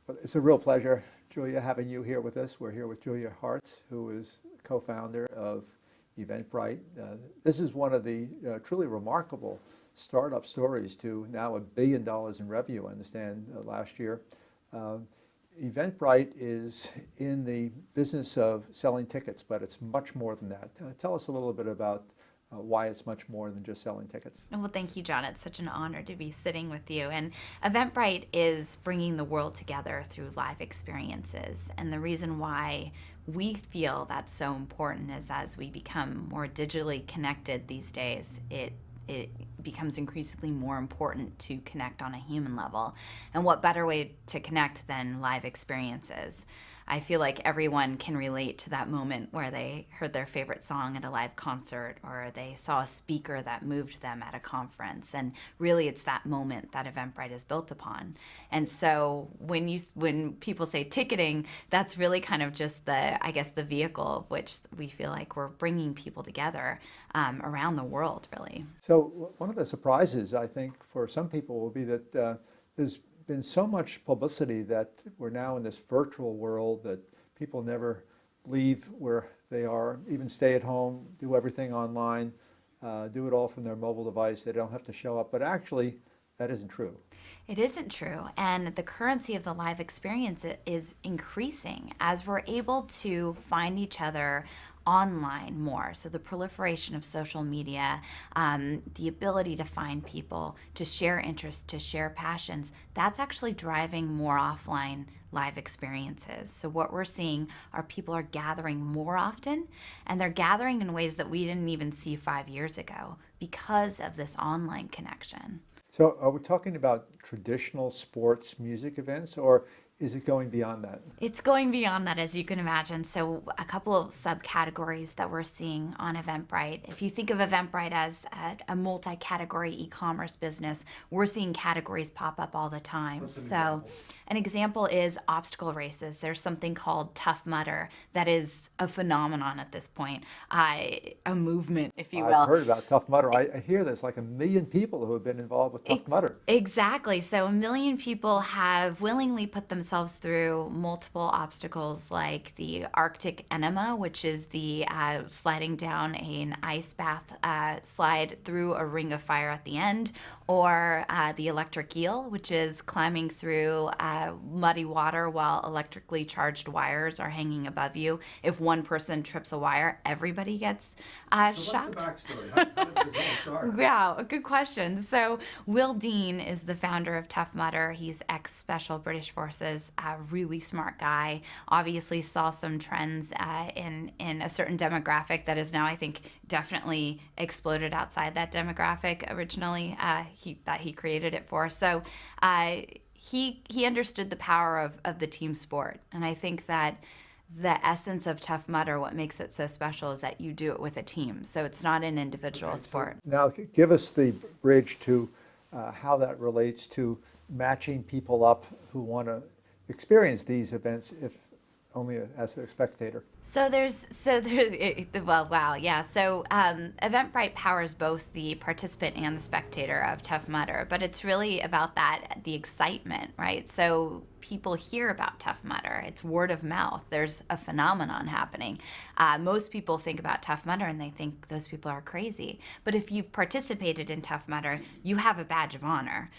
Well, it's a real pleasure, Julia, having you here with us. We're here with Julia Hartz, who is co-founder of Eventbrite. This is one of the truly remarkable startup stories to now $1 billion in revenue, I understand, last year. Eventbrite is in the business of selling tickets, but it's much more than that. Tell us a little bit about why it's much more than just selling tickets. Well, thank you, John. It's such an honor to be sitting with you. And Eventbrite is bringing the world together through live experiences. And the reason why we feel that's so important is as we become more digitally connected these days, it becomes increasingly more important to connect on a human level. And what better way to connect than live experiences? I feel like everyone can relate to that moment where they heard their favorite song at a live concert or they saw a speaker that moved them at a conference. And really it's that moment that Eventbrite is built upon. And so when people say ticketing, that's really kind of just the vehicle of which we feel like we're bringing people together around the world, really. So one of the surprises, I think, for some people will be that there's been so much publicity that we're now in this virtual world that people never leave where they are, even stay at home, do everything online, do it all from their mobile device. They don't have to show up. But actually, that isn't true. It isn't true. And the currency of the live experience is increasing as we're able to find each other online more. So the proliferation of social media, the ability to find people, to share interests, to share passions, that's actually driving more offline live experiences. So what we're seeing are people are gathering more often, and they're gathering in ways that we didn't even see 5 years ago because of this online connection. So are we talking about traditional sports music events, or is it going beyond that? It's going beyond that, as you can imagine. So a couple of subcategories that we're seeing on Eventbrite. If you think of Eventbrite as a multi-category e-commerce business, we're seeing categories pop up all the time. So an example is obstacle races. There's something called Tough Mudder that is a phenomenon at this point, a movement, if you will. I've heard about Tough Mudder. I hear there's like 1 million people who have been involved with Tough Mudder. Exactly. So 1 million people have willingly put themselves through multiple obstacles like the Arctic enema, which is the sliding down an ice bath slide through a ring of fire at the end, or the electric eel, which is climbing through muddy water while electrically charged wires are hanging above you. If one person trips a wire, everybody gets shocked. What's the backstory? How did this all start? Wow, a good question. So Will Dean is the founder of Tough Mudder. He's ex-Special British Forces, a really smart guy. Obviously saw some trends in a certain demographic that is now, I think, definitely exploded outside that demographic originally that he created it for. So he understood the power of the team sport. And I think that the essence of Tough Mudder, what makes it so special is that you do it with a team. So it's not an individual sport. Now, give us the bridge to how that relates to matching people up who want to experience these events, if only as a spectator. So well, wow, yeah. So Eventbrite powers both the participant and the spectator of Tough Mudder, but it's really about the excitement, right? So people hear about Tough Mudder. It's word of mouth. There's a phenomenon happening. Most people think about Tough Mudder and they think those people are crazy. But if you've participated in Tough Mudder, you have a badge of honor.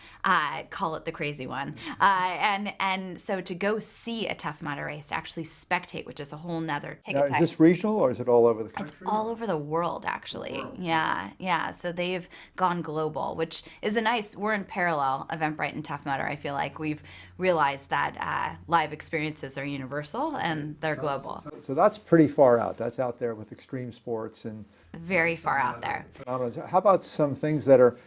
Call it the crazy one. And so to go see a Tough Mudder race, to actually spectate, which is a whole nother ticket Now, type. is this regional or is it all over the country? It's all over the world, actually. Yeah. So they've gone global, which is we're in parallel, Eventbrite and Tough Mudder. I feel like we've realized that live experiences are universal and they're global. So that's pretty far out. That's out there with extreme sports and very far out there. phenomena. How about some things that are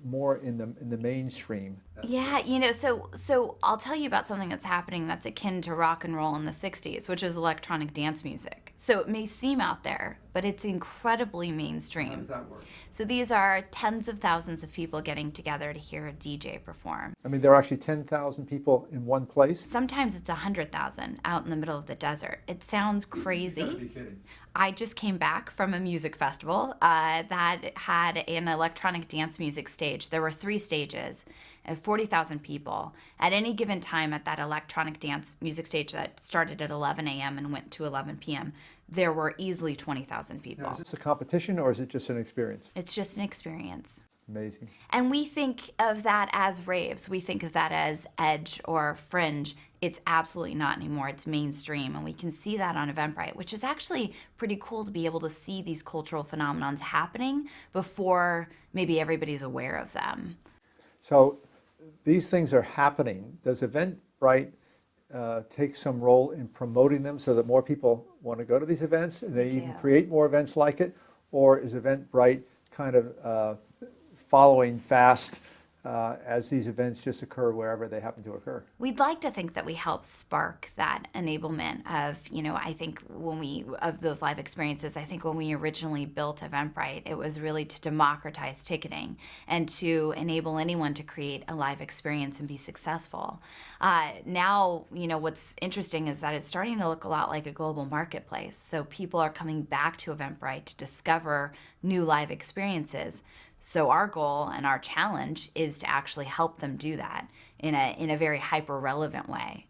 more in the mainstream? Yeah, so I'll tell you about something that's happening that's akin to rock and roll in the 60s, which is electronic dance music. So it may seem out there, but but it's incredibly How mainstream. does that work? So these are tens of thousands of people getting together to hear a DJ perform. I mean, there are actually 10,000 people in one place? Sometimes it's 100,000 out in the middle of the desert. It sounds You gotta crazy. be kidding. I just came back from a music festival that had an electronic dance music stage. There were 3 stages and 40,000 people. At any given time at that electronic dance music stage that started at 11 a.m. and went to 11 p.m., there were easily 20,000 people. Now, is this a competition or is it just an experience? It's just an experience. Amazing. And we think of that as raves. We think of that as edge or fringe. It's absolutely not anymore. It's mainstream. And we can see that on Eventbrite, which is actually pretty cool to be able to see these cultural phenomenons happening before maybe everybody's aware of them. So these things are happening. Does Eventbrite take some role in promoting them so that more people want to go to these events and they even do. create more events like it? Or is Eventbrite kind of following fast as these events just occur wherever they happen to occur? We'd like to think that we help spark that enablement of, I think of those live experiences. I think when we originally built Eventbrite, it was really to democratize ticketing and to enable anyone to create a live experience and be successful. Now, what's interesting is that it's starting to look a lot like a global marketplace. So people are coming back to Eventbrite to discover new live experiences. So our goal and our challenge is to actually help them do that in a very hyper-relevant way.